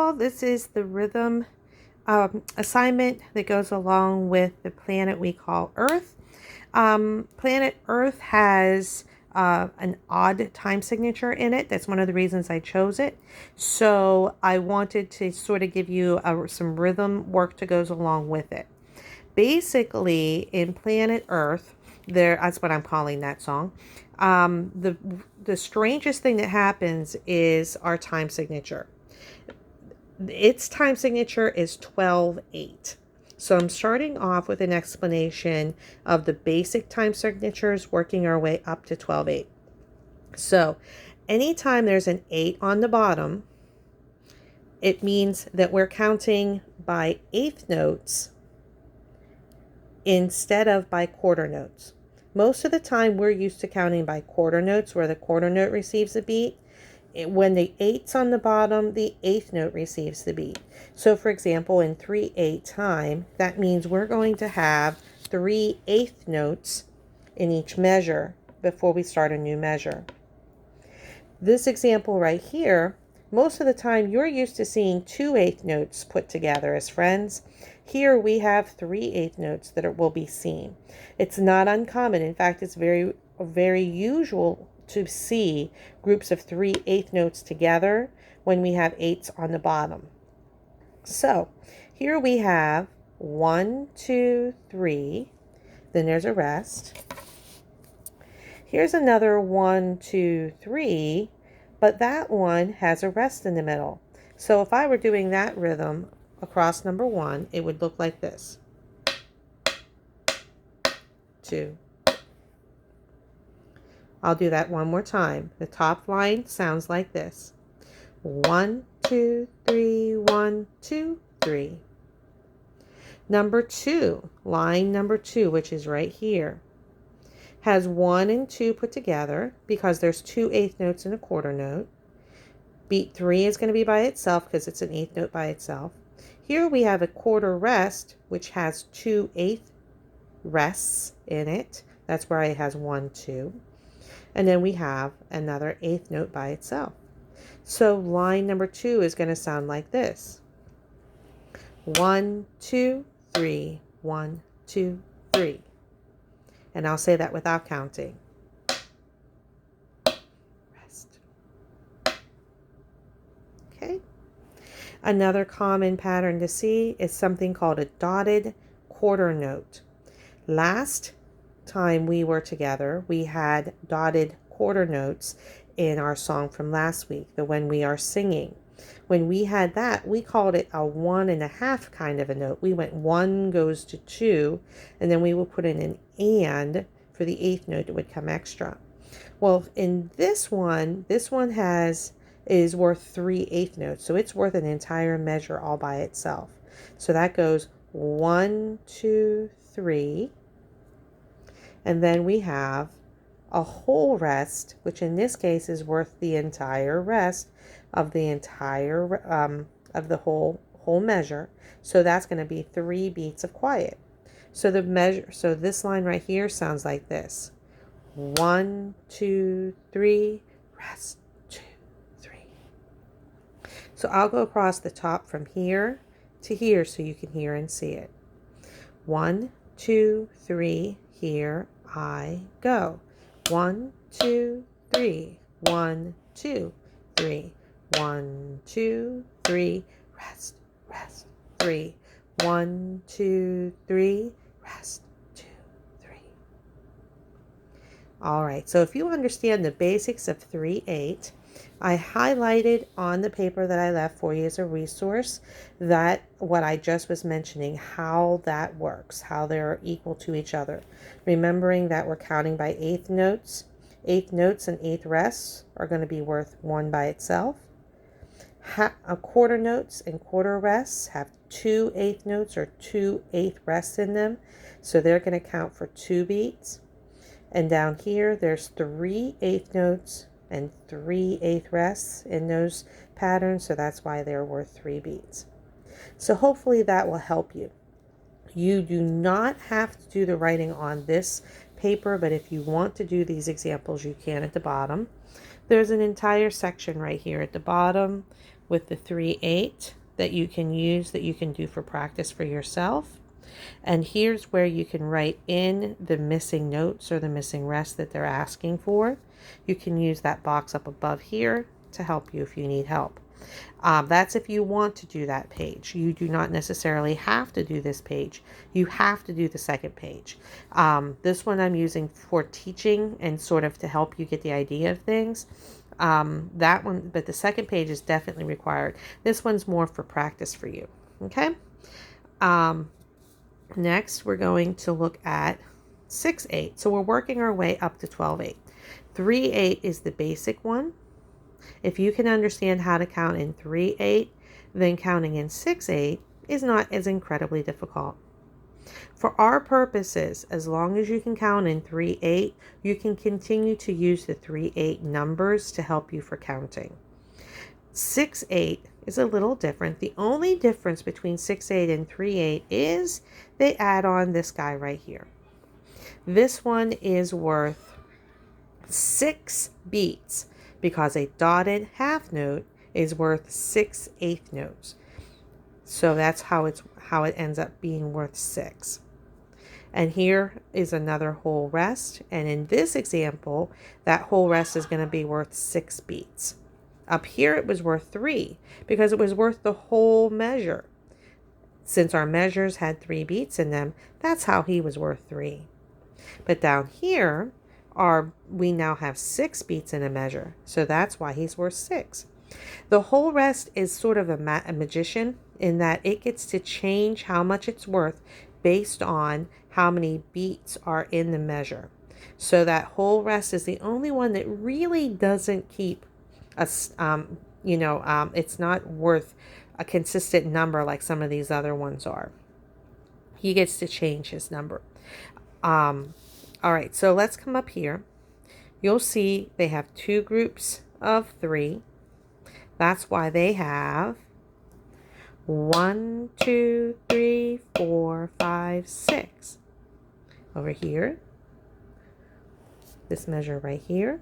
all, this is the rhythm assignment that goes along with the planet we call Earth. Planet Earth has an odd time signature in it. That's one of the reasons I chose it. So I wanted to sort of give you some rhythm work that goes along with it. Basically, in Planet Earth, that's what I'm calling that song. The strangest thing that happens is our time signature. Its time signature is 12/8. So I'm starting off with an explanation of the basic time signatures, working our way up to 12/8. So anytime there's an 8 on the bottom, it means that we're counting by eighth notes instead of by quarter notes. Most of the time we're used to counting by quarter notes, where the quarter note receives a beat. When the 8's on the bottom, the eighth note receives the beat. So for example, in 3/8 time, that means we're going to have 3 eighth notes in each measure before we start a new measure. This example right here, most of the time you're used to seeing 2 eighth notes put together as friends. Here we have 3 eighth notes that will be seen. It's not uncommon. In fact, it's very, very usual to see groups of 3 eighth notes together when we have 8's on the bottom. So here we have 1, 2, 3. Then there's a rest. Here's another 1, 2, 3, but that one has a rest in the middle. So if I were doing that rhythm across number 1, it would look like this. 2. I'll do that one more time. The top line sounds like this. 1, 2, 3, 1, 2, 3. Number 2, line number 2, which is right here, has 1 and 2 put together because there's 2 eighth notes and a quarter note. Beat 3 is going to be by itself because it's an eighth note by itself. Here we have a quarter rest, which has 2 eighth rests in it. That's why it has 1, 2. And then we have another eighth note by itself. So line number 2 is going to sound like this. 1, 2, 3, 1, 2, 3. And I'll say that without counting. Rest. Okay. Another common pattern to see is something called a dotted quarter note. Last time we were together, we had dotted quarter notes in our song from last week, the When We Are Singing. When we had that, we called it a 1.5 kind of a note. We went 1 goes to 2, and then we would put in an and for the eighth note that would come extra. Well, in this one is worth 3 eighth notes, so it's worth an entire measure all by itself. So that goes 1, 2, 3, and then we have a whole rest, which in this case is worth the entire rest of the entire of the whole measure. So that's going to be 3 beats of quiet. So this line right here sounds like this. 1, 2, 3, rest, 2, 3. So I'll go across the top from here to here so you can hear and see it. 1, 2, 3, here I go. 1, 2, 3, 1, 2, 3, 1, 2, 3, rest, rest, 3, 1, 2, 3, rest, 2, 3. All right, so if you understand the basics of 3/8, I highlighted on the paper that I left for you as a resource that what I just was mentioning, how that works, how they're equal to each other. Remembering that we're counting by eighth notes. Eighth notes and eighth rests are going to be worth 1 by itself. Quarter notes and quarter rests have 2 eighth notes or 2 eighth rests in them. So they're going to count for 2 beats. And down here, there's 3 eighth notes and 3 eighth rests in those patterns. So that's why they're worth 3 beats. So hopefully that will help you. You do not have to do the writing on this paper, but if you want to do these examples, you can at the bottom. There's an entire section right here at the bottom with the 3/8 that you can use, that you can do for practice for yourself. And here's where you can write in the missing notes or the missing rest that they're asking for. You can use that box up above here to help you if you need help. That's if you want to do that page. You do not necessarily have to do this page. You have to do the second page. This one I'm using for teaching and sort of to help you get the idea of things. That one, but the second page is definitely required. This one's more for practice for you. Okay. Next, we're going to look at 6/8. So we're working our way up to 12/8. 3/8 is the basic one. If you can understand how to count in 3/8, then counting in 6/8 is not as incredibly difficult. For our purposes, as long as you can count in 3/8, you can continue to use the 3/8 numbers to help you for counting. 6/8 is a little different. The only difference between 6/8 and 3/8 is they add on this guy right here. This one is worth 6 beats because a dotted half note is worth 6/8 notes. So that's how it ends up being worth 6. And here is another whole rest. And in this example, that whole rest is going to be worth 6 beats. Up here, it was worth 3 because it was worth the whole measure. Since our measures had 3 beats in them, that's how he was worth 3. But down here, we now have 6 beats in a measure. So that's why he's worth 6. The whole rest is sort of a magician in that it gets to change how much it's worth based on how many beats are in the measure. So that whole rest is the only one that really doesn't keep it's not worth a consistent number like some of these other ones are. He gets to change his number. All right, so let's come up here. You'll see they have 2 groups of 3. That's why they have 1, 2, 3, 4, 5, 6. Over here, this measure right here.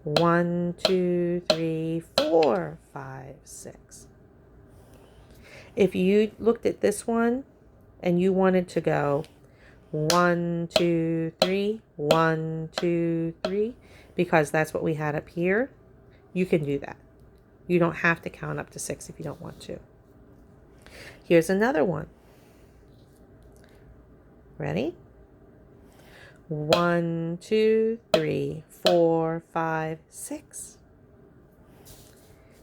1, 2, 3, 4, 5, 6. If you looked at this one and you wanted to go 1, 2, 3, 1, 2, 3, because that's what we had up here, you can do that. You don't have to count up to 6 if you don't want to. Here's another one. Ready? 1, 2, 3, 4, 5, 6.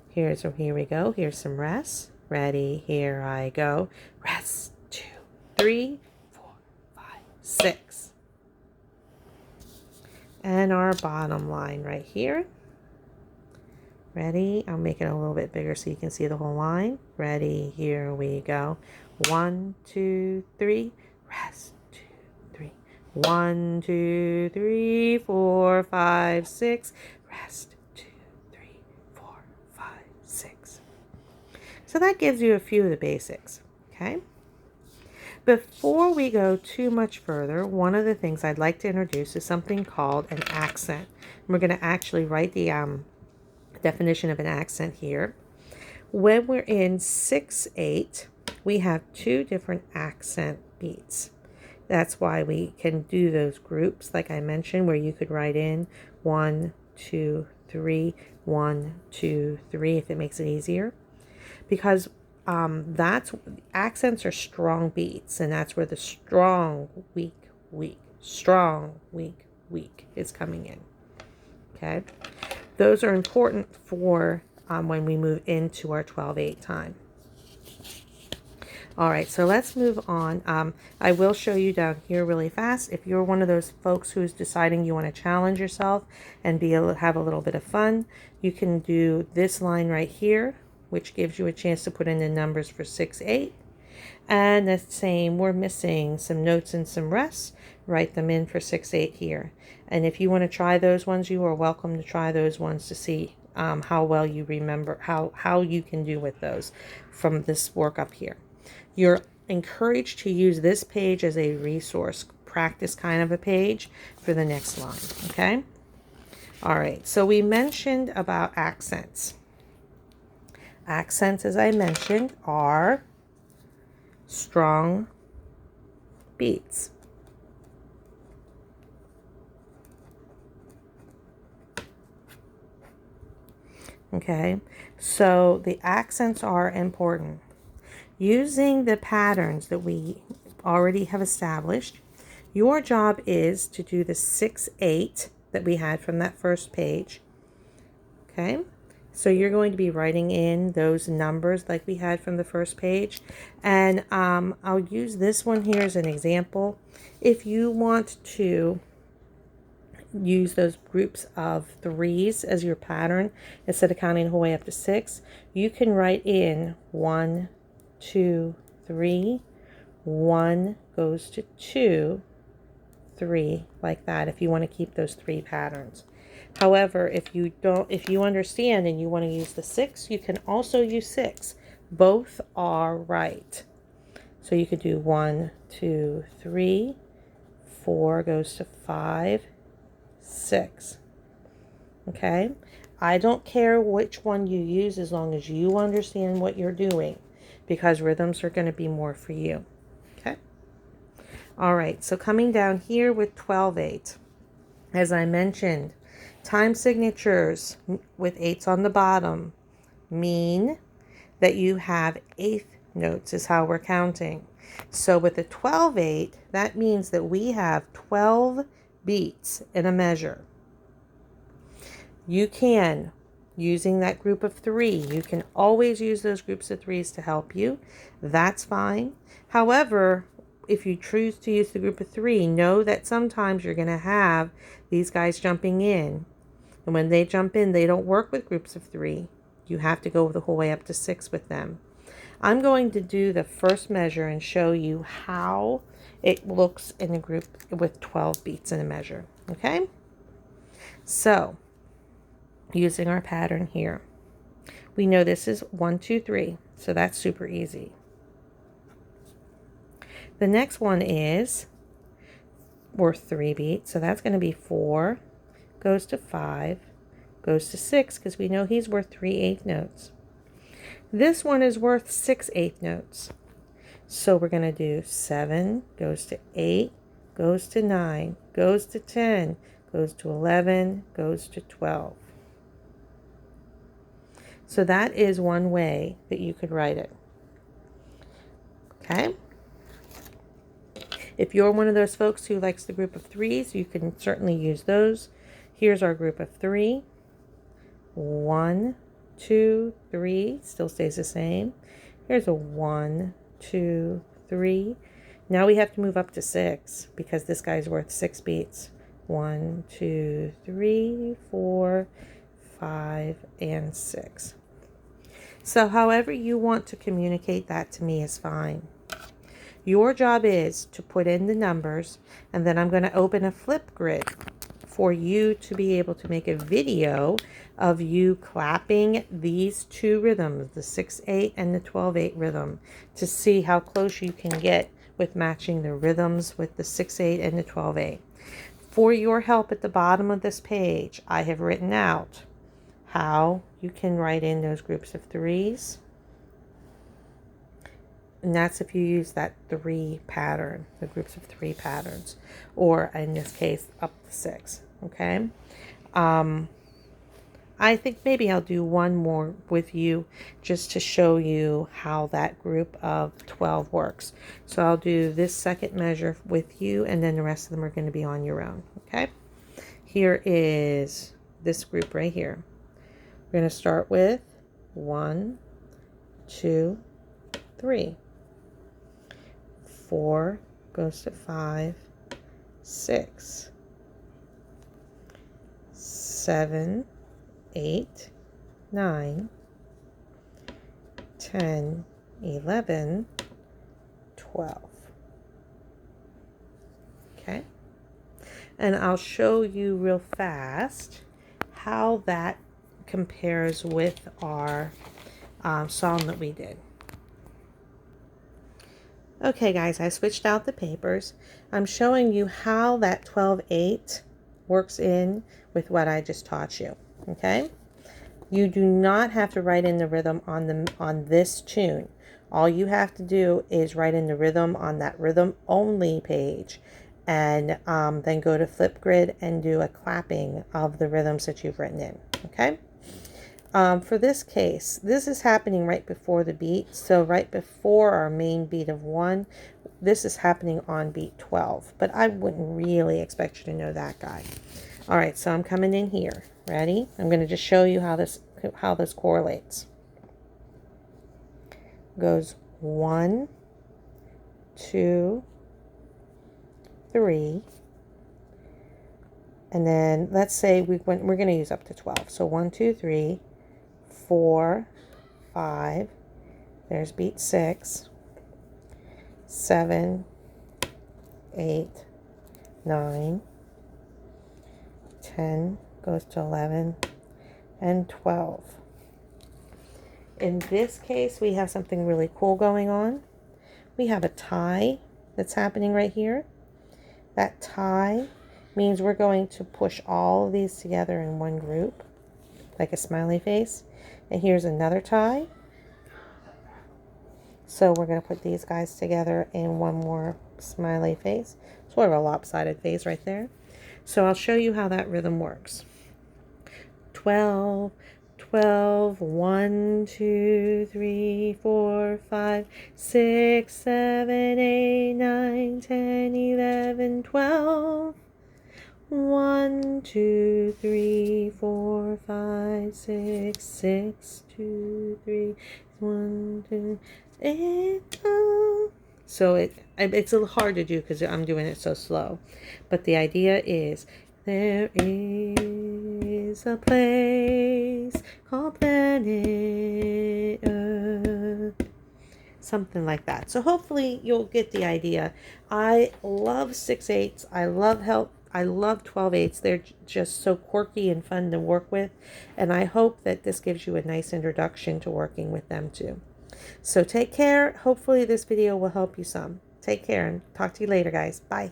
Here we go. Here's some rest. Ready? Here I go. Rest. 2, 3, 4, 5, 6. And our bottom line right here. Ready? I'll make it a little bit bigger so you can see the whole line. Ready? Here we go. 1, 2, 3. Rest. 2, 3. 1, 2, 3, 4, 5, 6. Rest. 2, 3, 4, 5, 6. So that gives you a few of the basics. Okay. Before we go too much further, one of the things I'd like to introduce is something called an accent. We're going to actually write the definition of an accent here. When we're in 6/8, we have 2 different accent beats. That's why we can do those groups, like I mentioned, where you could write in 1, 2, 3, 1, 2, 3, if it makes it easier. Because accents are strong beats, and that's where the strong, weak, weak, strong, weak, weak is coming in. Okay, those are important for when we move into our 12/8 time. All right, so let's move on. I will show you down here really fast. If you're one of those folks who's deciding you want to challenge yourself and have a little bit of fun, you can do this line right here, which gives you a chance to put in the numbers for 6/8. And the same, we're missing some notes and some rests. Write them in for 6/8 here. And if you want to try those ones, you are welcome to try those ones to see how well you remember, how you can do with those from this work up here. You're encouraged to use this page as a resource, practice kind of a page for the next line, okay? All right, so we mentioned about accents. Accents, as I mentioned, are strong beats. Okay, so the accents are important. Using the patterns that we already have established, your job is to do the 6/8 that we had from that first page. Okay, so you're going to be writing in those numbers like we had from the first page. And I'll use this one here as an example. If you want to use those groups of threes as your pattern, instead of counting the whole way up to 6, you can write in 1, 2, 3. 1 goes to 2, 3, like that, if you want to keep those 3 patterns. However, if you understand and you want to use the 6, you can also use 6. Both are right. So you could do 1, 2, 3, 4 goes to 5, 6. Okay? I don't care which one you use as long as you understand what you're doing, because rhythms are going to be more for you. Okay? All right, so coming down here with 12/8, as I mentioned, time signatures with 8s on the bottom mean that you have 1/8 notes is how we're counting. So with a 12/8, that means that we have 12 beats in a measure. You can, using that group of 3, you can always use those groups of 3s to help you. That's fine. However, if you choose to use the group of 3, know that sometimes you're going to have these guys jumping in. And when they jump in, they don't work with groups of 3. You have to go the whole way up to 6 with them. I'm going to do the first measure and show you how it looks in a group with 12 beats in a measure. Okay? So, using our pattern here, we know this is 1, 2, 3. So that's super easy. The next one is worth 3 beats. So that's going to be 4, goes to 5, goes to 6, because we know he's worth 3/8 notes. This one is worth 6/8 notes. So we're going to do 7, goes to 8, goes to 9, goes to 10, goes to 11, goes to 12. So that is one way that you could write it. Okay? If you're one of those folks who likes the group of 3s, you can certainly use those. Here's our group of 3. 1, 2, 3, still stays the same. Here's a 1, 2, 3. Now we have to move up to 6 because this guy's worth 6 beats. 1, 2, 3, 4, 5, and 6. So however you want to communicate that to me is fine. Your job is to put in the numbers, and then I'm going to open a Flipgrid for you to be able to make a video of you clapping these 2 rhythms, the 6/8 and the 12/8 rhythm, to see how close you can get with matching the rhythms with the 6/8 and the 12/8. For your help, at the bottom of this page, I have written out how you can write in those groups of 3s. And that's if you use that 3 pattern, the groups of 3 patterns, or in this case, up to 6. Okay. I think maybe I'll do one more with you just to show you how that group of 12 works. So I'll do this second measure with you, and then the rest of them are going to be on your own. Okay. Here is this group right here. We're going to start with 1, 2, 3. 4 goes to 5, 6, 7, 8, 9, 10, 11, 12. Okay? And I'll show you real fast how that compares with our song that we did. Okay guys, I switched out the papers. I'm showing you how that 12/8 works in with what I just taught you. Okay? You do not have to write in the rhythm on this tune. All you have to do is write in the rhythm on that rhythm only page, and then go to Flipgrid and do a clapping of the rhythms that you've written in. Okay? For this case, this is happening right before the beat. So right before our main beat of 1, this is happening on beat 12. But I wouldn't really expect you to know that, guy. All right, so I'm coming in here. Ready? I'm going to just show you how this correlates. Goes 1, 2, 3, and then let's say we're going to use up to 12. So 1, 2, 3, 4, 5. There's beat 6, 7, 8, 9, 10, goes to 11, and 12. In this case, we have something really cool going on. We have a tie that's happening right here. That tie means we're going to push all of these together in one group, like a smiley face. And here's another tie. So we're going to put these guys together in one more smiley face. Sort of a lopsided face right there. So I'll show you how that rhythm works. 12, 12, 1, 2, 3, 4, 5, 6, 7, 8, 9, 10, 11, 12. 1, 2, 3, 4, 5, 6, 6, 2, 3, 1, 2, 8, 12. So it's a little hard to do because I'm doing it so slow. But the idea is, there is a place called planet Earth. Something like that. So hopefully you'll get the idea. I love 6/8. I love 12/8. They're just so quirky and fun to work with. And I hope that this gives you a nice introduction to working with them too. So take care. Hopefully this video will help you some. Take care and talk to you later, guys. Bye.